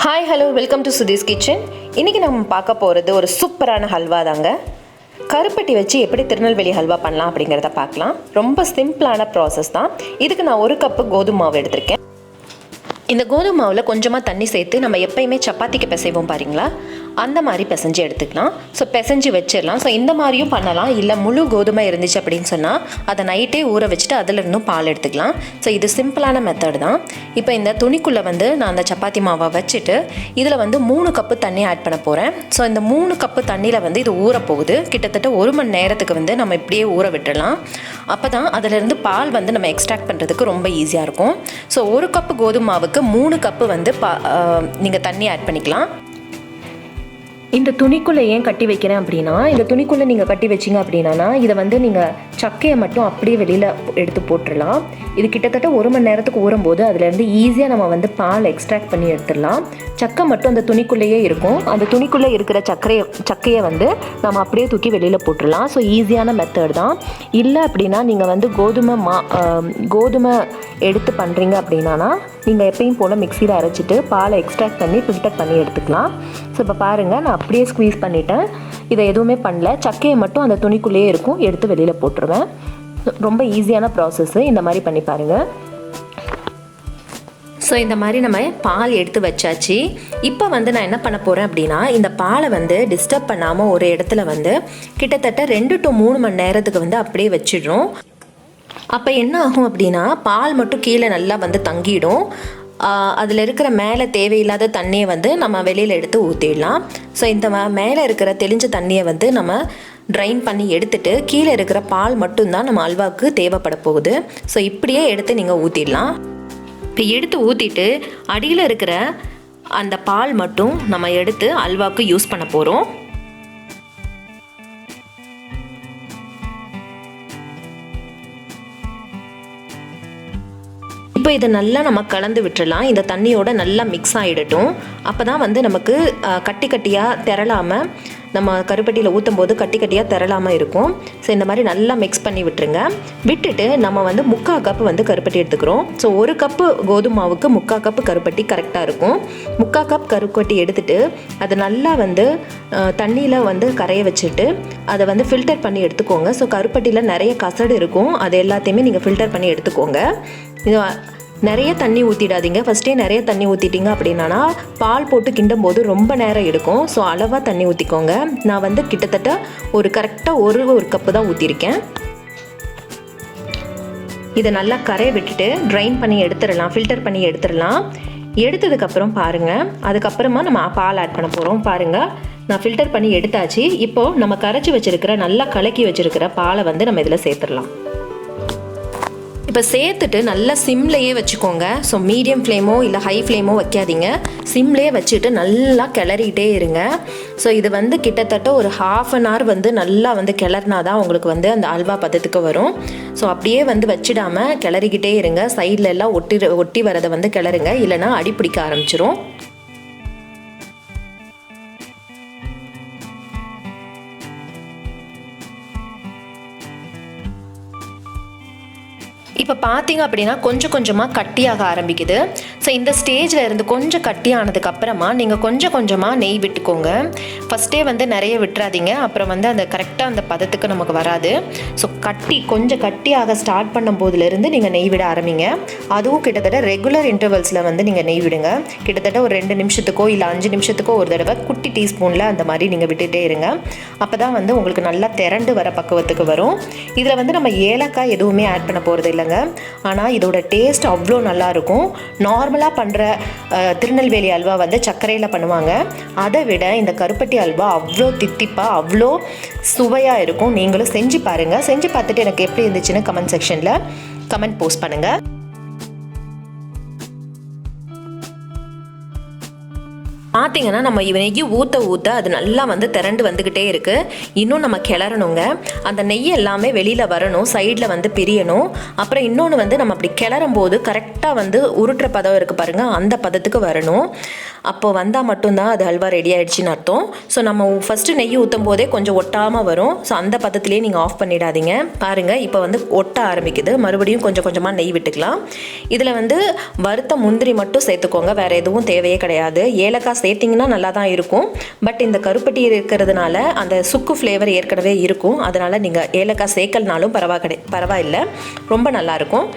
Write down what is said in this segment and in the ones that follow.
Hi hello welcome to Sudhi's kitchen. இன்றைக்கி நம்ம பார்க்க போகிறது ஒரு சூப்பரான ஹல்வா தாங்க. கருப்பட்டி வச்சு எப்படி திருநெல்வேலி ஹல்வா பண்ணலாம் அப்படிங்கிறத பார்க்கலாம். ரொம்ப சிம்பிளான ப்ராசஸ் தான். இதுக்கு நான் 1 கப்பு கோதுமை மாவு எடுத்திருக்கேன். இந்த கோதுமை மாவில் கொஞ்சமாக தண்ணி சேர்த்து நம்ம எப்பயுமே சப்பாத்திக்கு பிசைவோம் பாருங்களா, அந்த மாதிரி பிசைஞ்சு எடுத்துக்கலாம். ஸோ பிசைஞ்சு வச்சிடலாம். ஸோ இந்த மாதிரியும் பண்ணலாம். இல்லை முழு கோதுமை இருந்துச்சு அப்படின்னு சொன்னால் அதை நைட்டே ஊற வச்சுட்டு அதிலிருந்தும் பால் எடுத்துக்கலாம். ஸோ இது சிம்பிளான மெத்தட் தான். இப்போ இந்த துணிக்குள்ளே நான் அந்த சப்பாத்தி மாவை வச்சுட்டு இதில் 3 கப்பு தண்ணி ஆட் பண்ண போகிறேன். ஸோ இந்த 3 கப்பு தண்ணியில் இது ஊற போகுது. கிட்டத்தட்ட 1 மணி நேரத்துக்கு நம்ம இப்படியே ஊற விட்டுடலாம். அப்போ தான் அதிலிருந்து பால் நம்ம எக்ஸ்ட்ராக்ட் பண்ணுறதுக்கு ரொம்ப ஈஸியாக இருக்கும். ஸோ 1 கப்பு கோதுமை மாவுக்கு 3 கப்பு நீங்கள் தண்ணி ஆட் பண்ணிக்கலாம். இந்த துணிக்குள்ளே ஏன் கட்டி வைக்கிறேன் அப்படின்னா, இந்த துணிக்குள்ளே நீங்கள் கட்டி வச்சிங்க அப்படின்னா இதை நீங்கள் சக்கையை மட்டும் அப்படியே வெளியில் எடுத்து போட்டுடலாம். இது கிட்டத்தட்ட 1 மணி நேரத்துக்கு ஊறும்போது அதுலேருந்து ஈஸியாக நம்ம பால் எக்ஸ்ட்ராக்ட் பண்ணி எடுத்துடலாம். சக்கை மட்டும் அந்த துணிக்குள்ளேயே இருக்கும். அந்த துணிக்குள்ளே இருக்கிற சக்கையை நம்ம அப்படியே தூக்கி வெளியில் போட்டுடலாம். ஸோ ஈஸியான மெத்தட் தான். இல்லை அப்படின்னா நீங்கள் கோதுமை எடுத்து பண்ணுறீங்க அப்படின்னா நீங்கள் எப்பயும் போல் மிக்சியில் அரைச்சிட்டு பாலை எக்ஸ்ட்ராக்ட் பண்ணி ஃபில்டர் பண்ணி எடுத்துக்கலாம். ஸோ இப்போ பாருங்கள், நான் அப்படியே ஸ்குவீஸ் பண்ணிட்டேன். இதை எதுவுமே பண்ணல. சக்கையை மட்டும் அந்த துணிக்குள்ளேயே இருக்கும், எடுத்து வெளியில் போட்டுருவேன். ரொம்ப ஈஸியான ப்ராசஸ்ஸு. இந்த மாதிரி பண்ணி பாருங்கள். ஸோ இந்த மாதிரி நம்ம பால் எடுத்து வச்சாச்சு. இப்போ நான் என்ன பண்ண போகிறேன் அப்படின்னா, இந்த பாலை டிஸ்டர்ப் பண்ணாமல் ஒரு இடத்துல கிட்டத்தட்ட 2 to 3 மணி நேரத்துக்கு அப்படியே வச்சிடுறோம். அப்போ என்ன ஆகும் அப்படின்னா, பால் மட்டும் கீழே நல்லா தங்கிடும். அதில் இருக்கிற மேலே தேவையில்லாத தண்ணியை நம்ம வெளியில் எடுத்து ஊற்றிடலாம். ஸோ இந்த மேலே இருக்கிற தெளிஞ்ச தண்ணியை நம்ம ட்ரைன் பண்ணி எடுத்துட்டு கீழே இருக்கிற பால் மட்டும்தான் நம்ம அல்வாவுக்கு தேவைப்பட போகுது. ஸோ இப்படியே எடுத்து நீங்கள் ஊற்றிடலாம். இப்போ எடுத்து ஊற்றிட்டு அடியில் இருக்கிற அந்த பால் மட்டும் நம்ம எடுத்து அல்வாவுக்கு யூஸ் பண்ண போகிறோம். இப்போ இதை நல்லா நம்ம கலந்து விட்டுறலாம். இந்த தண்ணியோட நல்லா மிக்ஸ் ஆகிடட்டும். அப்போ தான் நமக்கு கட்டி கட்டியாக திரளாமல், நம்ம கருப்பட்டியில் ஊற்றும் போது கட்டி கட்டியாக திரளாமல் இருக்கும். ஸோ இந்த மாதிரி நல்லா மிக்ஸ் பண்ணி விட்டுருங்க. விட்டுட்டு நம்ம 3/4 கப்பு கருப்பட்டி எடுத்துக்கிறோம். ஸோ 1 கப்பு கோதுமை மாவுக்கு 3/4 கப்பு கருப்பட்டி கரெக்டாக இருக்கும். 3/4 கப் கருப்பட்டி எடுத்துட்டு அதை நல்லா தண்ணியில் கரைய வச்சுட்டு அதை ஃபில்டர் பண்ணி எடுத்துக்கோங்க. ஸோ கருப்பட்டியில் நிறைய கசடு இருக்கும். அது எல்லாத்தையுமே நீங்கள் ஃபில்டர் பண்ணி எடுத்துக்கோங்க. இது நிறைய தண்ணி ஊற்றிடாதீங்க. ஃபஸ்ட்டே நிறைய தண்ணி ஊற்றிட்டீங்க அப்படின்னா பால் போட்டு கிண்டும் போது ரொம்ப நேரம் எடுக்கும். ஸோ அளவாக தண்ணி ஊற்றிக்கோங்க. நான் கிட்டத்தட்ட கரெக்டாக ஒரு கப்பு தான் ஊற்றிருக்கேன். இதை நல்லா கரைய விட்டுட்டு ட்ரைன் பண்ணி எடுத்துடலாம், ஃபில்டர் பண்ணி எடுத்துடலாம். எடுத்ததுக்கப்புறம் பாருங்கள், அதுக்கப்புறமா நம்ம பால் ஆட் பண்ண போகிறோம். பாருங்கள், நான் ஃபில்டர் பண்ணி எடுத்தாச்சு. இப்போது நம்ம கரைச்சி வச்சுருக்கிற, நல்லா கலக்கி வச்சுருக்கிற பாலை நம்ம இதில் சேர்த்துடலாம். இப்போ சேர்த்துட்டு நல்லா சிம்லேயே வச்சுக்கோங்க. ஸோ மீடியம் ஃப்ளேமோ இல்லை ஹை ஃப்ளேமோ வைக்காதீங்க. சிம்லேயே வச்சுட்டு நல்லா கிளறிக்கிட்டே இருங்க. ஸோ இது கிட்டத்தட்ட ஒரு 1/2 an hour நல்லா கிளறினா தான் உங்களுக்கு அந்த அல்வா பதத்துக்கு வரும். ஸோ அப்படியே வச்சிடாமல் கிளறிக்கிட்டே இருங்க. சைடில் எல்லாம் ஒட்டி வரதை கிளறுங்க, இல்லைனா அடி பிடிக்க ஆரம்பிச்சிரும். இப்போ பார்த்தீங்க அப்படின்னா கொஞ்சம் கொஞ்சமாக கட்டியாக ஆரம்பிக்குது. ஸோ இந்த ஸ்டேஜில் இருந்து கொஞ்சம் கட்டியானதுக்கப்புறமா நீங்கள் கொஞ்சம் கொஞ்சமாக நெய் விட்டுக்கோங்க. ஃபஸ்ட்டே நிறைய விட்டுறாதீங்க. அப்புறம் அந்த கரெக்டாக அந்த பதத்துக்கு நமக்கு வராது. ஸோ கொஞ்சம் கட்டியாக ஸ்டார்ட் பண்ணும் போதுலேருந்து நீங்கள் நெய் விட ஆரம்பிங்க. அதுவும் கிட்டத்தட்ட ரெகுலர் இன்டர்வல்ஸில் நீங்கள் நெய் விடுங்க. கிட்டத்தட்ட ஒரு 2 நிமிஷத்துக்கோ இல்லை 5 நிமிஷத்துக்கோ ஒரு தடவை குட்டி டீஸ்பூனில் அந்த மாதிரி நீங்கள் விட்டுகிட்டே இருங்க. அப்போ தான் உங்களுக்கு நல்லா திரண்டு வர பக்குவத்துக்கு வரும். இதில் நம்ம ஏலக்காய் எதுவுமே ஆட் பண்ண போகிறது இல்லைங்க. ஆனால் இதோட டேஸ்ட் அவ்வளோ நல்லாயிருக்கும். நார்மலாக பண்ணுற திருநெல்வேலி அல்வா சர்க்கரையில் பண்ணுவாங்க. அதை விட இந்த கருப்பட்டி அல்வா அவ்வளோ தித்திப்பாக, அவ்வளோ சுவையாக இருக்கும். நீங்களும் செஞ்சு பாருங்கள். செஞ்சு பார்த்துட்டு எனக்கு எப்படி இருந்துச்சுன்னு கமெண்ட் செக்ஷனில் கமெண்ட் போஸ்ட் பண்ணுங்கள். பார்த்தீங்கன்னா நம்ம நெய்யை ஊற்ற அது நல்லா திரண்டு வந்துக்கிட்டே இருக்குது. இன்னும் நம்ம கிளறணுங்க. அந்த நெய் எல்லாமே வெளியில் வரணும், சைடில் பிரியணும். அப்புறம் இன்னொன்று நம்ம அப்படி கிளறும் போது கரெக்டாக உருட்டுற பதம் இருக்குது பாருங்கள், அந்த பதத்துக்கு வரணும். அப்போது வந்தால் மட்டும்தான் அது ஹல்வா ரெடி ஆகிடுச்சின்னு அர்த்தம். ஸோ நம்ம ஃபஸ்ட்டு நெய் ஊற்றும் போதே கொஞ்சம் ஒட்டாமல் வரும். ஸோ அந்த பதத்துலேயே நீங்கள் ஆஃப் பண்ணிடாதீங்க. பாருங்கள், இப்போ வந்து ஒட்ட ஆரம்பிக்குது. மறுபடியும் கொஞ்சம் கொஞ்சமாக நெய் விட்டுக்கலாம். இதில் வந்து வறுத்த முந்திரி மட்டும் சேர்த்துக்கோங்க, வேறு எதுவும் தேவையே கிடையாது. ஏலக்காய் சேர்த்திங்கன்னா நல்லா தான் இருக்கும். பட் இந்த கருப்பட்டி இருக்கிறதுனால அந்த சுக்கு ஃப்ளேவர் ஏற்கனவே இருக்கும். அதனால் நீங்கள் ஏலக்காய் சேர்க்கலனாலும் பரவாயில்லை, ரொம்ப நல்லாயிருக்கும்.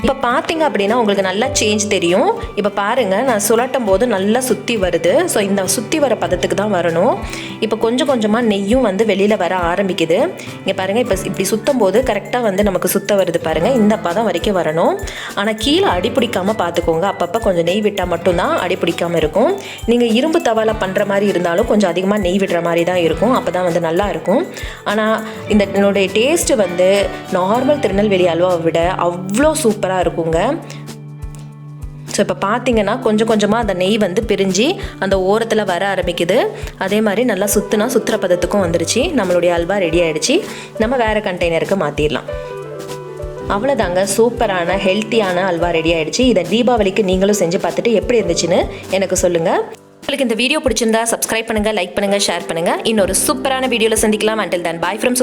இப்போ பார்த்தீங்க அப்படின்னா உங்களுக்கு நல்லா சேஞ்ச் தெரியும். இப்போ பாருங்கள், நான் சுழட்டும் போது நல்லா சுற்றி வருது. ஸோ இந்த சுற்றி வர பதத்துக்கு தான் வரணும். இப்போ கொஞ்சம் கொஞ்சமாக நெய்யும் வந்து வெளியில் வர ஆரம்பிக்குது. இங்கே பாருங்கள், இப்போ இப்படி சுற்றும் போது கரெக்டாக வந்து நமக்கு சுத்த வருது பாருங்கள். இந்த பதம் வரைக்கும் வரணும். ஆனால் கீழே அடிப்பிடிக்காமல் பார்த்துக்கோங்க. அப்பப்போ கொஞ்சம் நெய் விட்டால் மட்டும்தான் அடிப்பிடிக்காமல் இருக்கும். நீங்கள் இரும்பு தவால பண்ணுற மாதிரி இருந்தாலும் கொஞ்சம் அதிகமாக நெய் விடுற மாதிரி தான் இருக்கும். அப்போ தான் வந்து நல்லா இருக்கும். ஆனால் இந்த என்னுடைய டேஸ்ட்டு வந்து நார்மல் திருநெல்வேலி அல்வாவை விட அவ்வளோ சூப்பராக இருக்குங்க. ஸோ இப்போ பார்த்தீங்கன்னா கொஞ்சம் கொஞ்சமாக அந்த நெய் வந்து பிரிஞ்சு அந்த ஓரத்தில் வர ஆரம்பிக்குது. அதே மாதிரி நல்லா சுற்றுற பதத்துக்கும் வந்துருச்சு. நம்மளுடைய அல்வா ரெடி ஆகிடுச்சு. நம்ம வேறு கண்டெய்னருக்கு மாற்றிடலாம். அவ்வளோதாங்க, சூப்பரான ஹெல்த்தியான அல்வா ரெடி ஆகிடுச்சு. இதை தீபாவளிக்கு நீங்களும் செஞ்சு பார்த்துட்டு எப்படி இருந்துச்சுன்னு எனக்கு சொல்லுங்கள். உங்களுக்கு இந்த வீடியோ பிடிச்சிருந்தா சப்ஸ்கிரைப் பண்ணுங்கள், லைக் பண்ணுங்கள், ஷேர் பண்ணுங்கள். இன்னொரு சூப்பரான வீடியோவில் சந்திக்கலாம். until then bye from